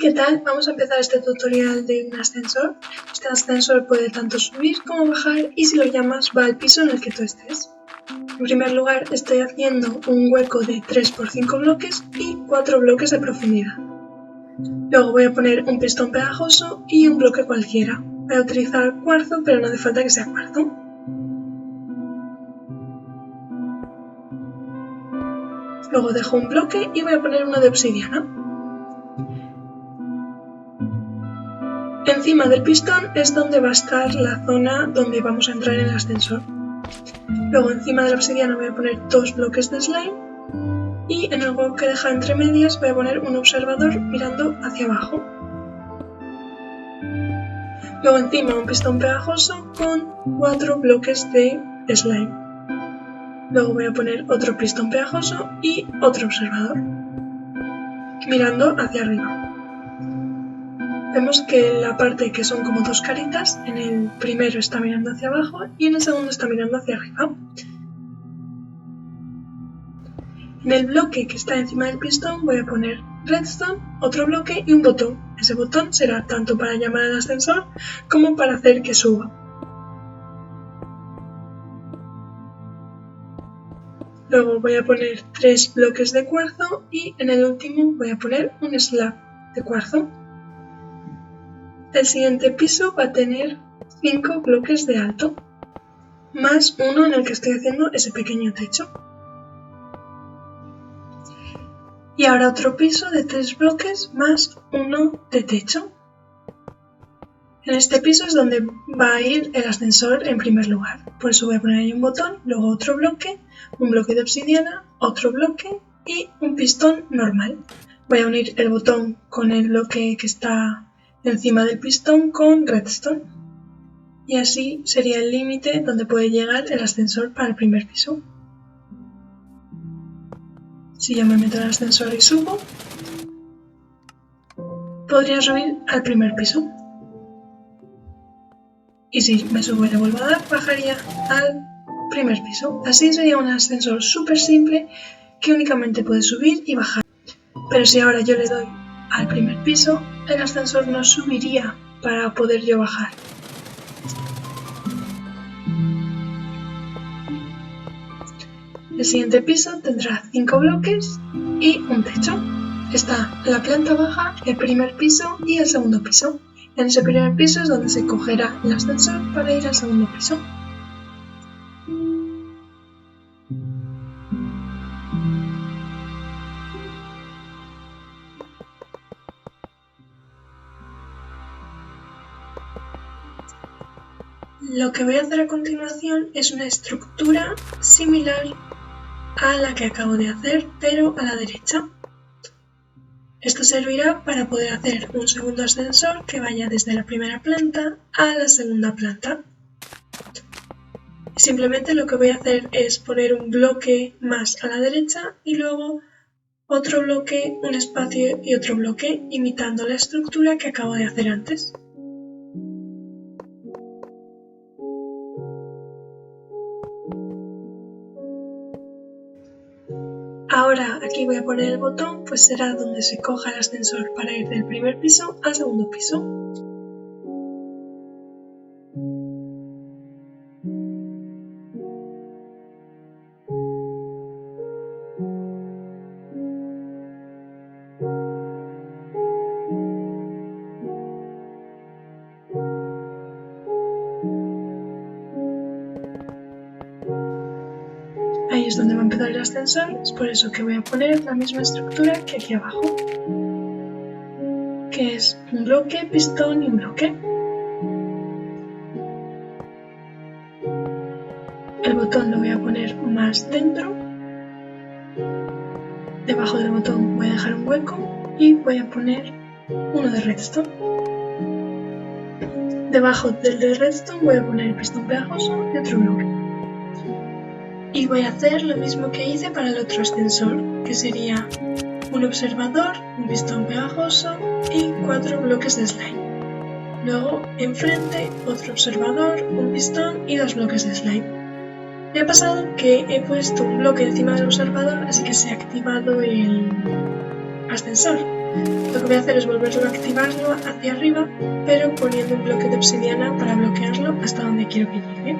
¿Qué tal? Vamos a empezar este tutorial de un ascensor. Este ascensor puede tanto subir como bajar y si lo llamas va al piso en el que tú estés. En primer lugar estoy haciendo un hueco de 3 por 5 bloques y 4 bloques de profundidad. Luego voy a poner un pistón pegajoso y un bloque cualquiera. Voy a utilizar cuarzo, pero no hace falta que sea cuarzo. Luego dejo un bloque y voy a poner uno de obsidiana. Encima del pistón es donde va a estar la zona donde vamos a entrar en el ascensor. Luego encima de la obsidiana voy a poner 2 bloques de slime y en el hueco que deja entre medias voy a poner un observador mirando hacia abajo. Luego encima un pistón pegajoso con 4 bloques de slime. Luego voy a poner otro pistón pegajoso y otro observador mirando hacia arriba. Vemos que la parte que son como 2 caritas, en el primero está mirando hacia abajo y en el segundo está mirando hacia arriba. En el bloque que está encima del pistón voy a poner redstone, otro bloque y un botón. Ese botón será tanto para llamar al ascensor como para hacer que suba. Luego voy a poner 3 bloques de cuarzo y en el último voy a poner un slab de cuarzo. El siguiente piso va a tener 5 bloques de alto, más uno en el que estoy haciendo ese pequeño techo. Y ahora otro piso de 3 bloques más uno de techo. En este piso es donde va a ir el ascensor en primer lugar. Por eso voy a poner ahí un botón, luego otro bloque, un bloque de obsidiana, otro bloque y un pistón normal. Voy a unir el botón con el bloque que está encima del pistón con redstone. Y así sería el límite donde puede llegar el ascensor para el primer piso. Si yo me meto en el ascensor y subo, podría subir al primer piso. Y si me subo y le vuelvo a dar, bajaría al primer piso. Así sería un ascensor súper simple que únicamente puede subir y bajar. Pero si ahora yo le doy al primer piso, el ascensor no subiría para poder yo bajar. El siguiente piso tendrá 5 bloques y un techo. Está la planta baja, el primer piso y el segundo piso. En ese primer piso es donde se cogerá el ascensor para ir al segundo piso. Lo que voy a hacer a continuación es una estructura similar a la que acabo de hacer, pero a la derecha. Esto servirá para poder hacer un segundo ascensor que vaya desde la primera planta a la segunda planta. Simplemente lo que voy a hacer es poner un bloque más a la derecha y luego otro bloque, un espacio y otro bloque, imitando la estructura que acabo de hacer antes. Ahora aquí voy a poner el botón, pues será donde se coja el ascensor para ir del primer piso al segundo piso. Ahí es donde va a empezar el ascensor, es por eso que voy a poner la misma estructura que aquí abajo, que es un bloque, pistón y un bloque. El botón lo voy a poner más dentro. Debajo del botón voy a dejar un hueco y voy a poner uno de redstone. Debajo del de redstone voy a poner el pistón pegajoso y otro bloque. Y voy a hacer lo mismo que hice para el otro ascensor, que sería un observador, un pistón pegajoso y 4 bloques de slime. Luego, enfrente, otro observador, un pistón y 2 bloques de slime. Me ha pasado que he puesto un bloque encima del observador, así que se ha activado el ascensor. Lo que voy a hacer es volverlo a activarlo hacia arriba, pero poniendo un bloque de obsidiana para bloquearlo hasta donde quiero que llegue.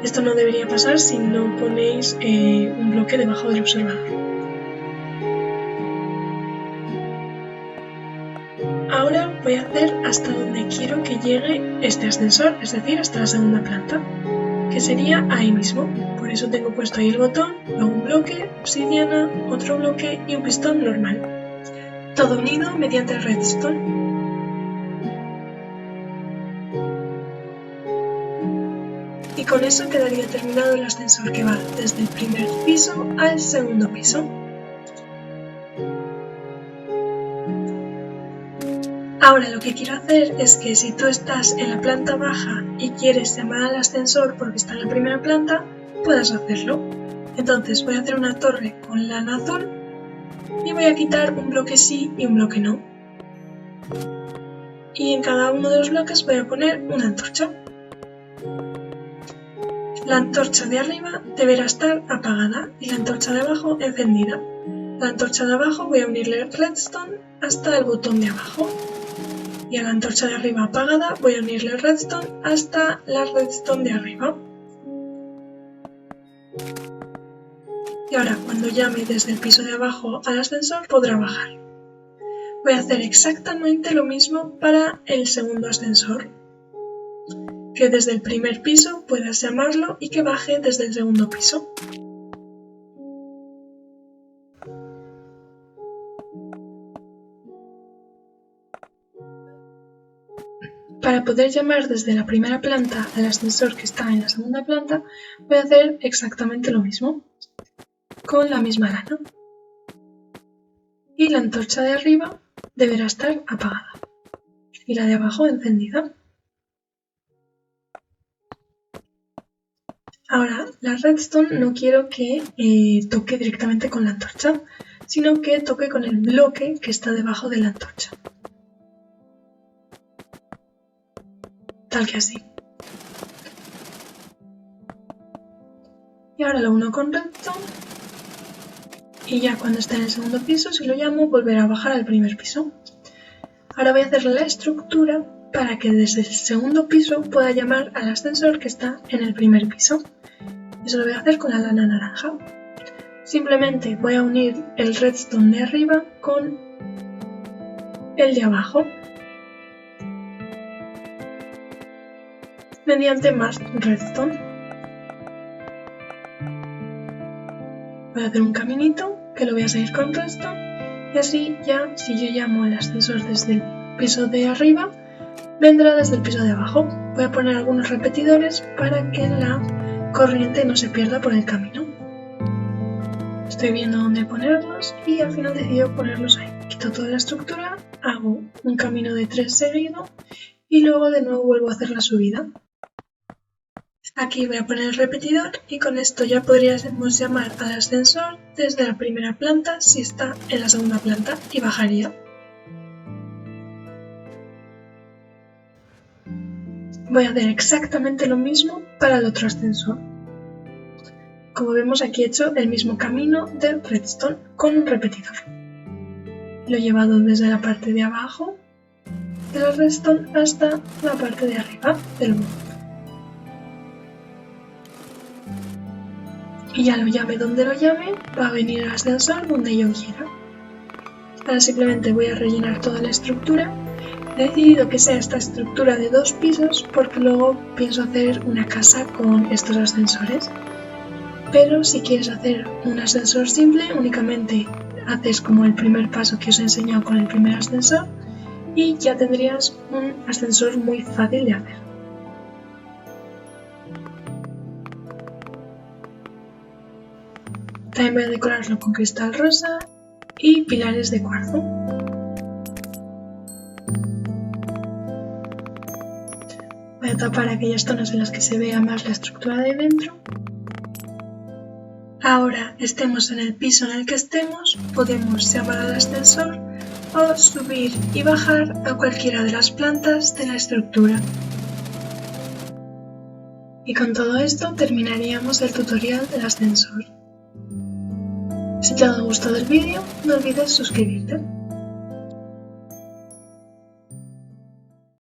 Esto no debería pasar si no ponéis un bloque debajo del observador. Ahora voy a hacer hasta donde quiero que llegue este ascensor, es decir, hasta la segunda planta, que sería ahí mismo. Por eso tengo puesto ahí el botón, luego un bloque, obsidiana, otro bloque y un pistón normal. Todo unido mediante redstone. Y con eso quedaría terminado el ascensor que va desde el primer piso al segundo piso. Ahora lo que quiero hacer es que si tú estás en la planta baja y quieres llamar al ascensor porque está en la primera planta, puedas hacerlo. Entonces voy a hacer una torre con lana azul y voy a quitar un bloque sí y un bloque no. Y en cada uno de los bloques voy a poner una antorcha. La antorcha de arriba deberá estar apagada y la antorcha de abajo encendida. La antorcha de abajo voy a unirle redstone hasta el botón de abajo. Y a la antorcha de arriba apagada voy a unirle redstone hasta la redstone de arriba. Y ahora cuando llame desde el piso de abajo al ascensor podrá bajar. Voy a hacer exactamente lo mismo para el segundo ascensor. Que desde el primer piso puedas llamarlo y que baje desde el segundo piso. Para poder llamar desde la primera planta al ascensor que está en la segunda planta, voy a hacer exactamente lo mismo, con la misma lana. Y la antorcha de arriba deberá estar apagada, y la de abajo encendida. Ahora, la redstone no quiero que toque directamente con la antorcha, sino que toque con el bloque que está debajo de la antorcha. Tal que así. Y ahora lo uno con redstone y ya cuando esté en el segundo piso, si lo llamo, volverá a bajar al primer piso. Ahora voy a hacer la estructura para que desde el segundo piso pueda llamar al ascensor que está en el primer piso. Eso lo voy a hacer con la lana naranja. Simplemente voy a unir el redstone de arriba con el de abajo mediante más redstone. Voy a hacer un caminito que lo voy a seguir con redstone y así ya si yo llamo al ascensor desde el piso de arriba vendrá desde el piso de abajo. Voy a poner algunos repetidores para que la corriente no se pierda por el camino. Estoy viendo dónde ponerlos y al final decido ponerlos ahí. Quito toda la estructura, hago un camino de 3 seguido y luego de nuevo vuelvo a hacer la subida. Aquí voy a poner el repetidor y con esto ya podríamos llamar al ascensor desde la primera planta si está en la segunda planta y bajaría. Voy a hacer exactamente lo mismo para el otro ascensor. Como vemos aquí he hecho el mismo camino de redstone con un repetidor. Lo he llevado desde la parte de abajo de la redstone hasta la parte de arriba del mundo. Y ya lo llame donde lo llame, va a venir el ascensor donde yo quiera. Ahora simplemente voy a rellenar toda la estructura. He decidido que sea esta estructura de 2 pisos porque luego pienso hacer una casa con estos ascensores. Pero si quieres hacer un ascensor simple, únicamente haces como el primer paso que os he enseñado con el primer ascensor y ya tendrías un ascensor muy fácil de hacer. También voy a decorarlo con cristal rosa y pilares de cuarzo. Voy a tapar aquellas zonas en las que se vea más la estructura de dentro. Ahora, estemos en el piso en el que estemos, podemos llamar al ascensor o subir y bajar a cualquiera de las plantas de la estructura. Y con todo esto terminaríamos el tutorial del ascensor. Si te ha gustado el vídeo, no olvides suscribirte.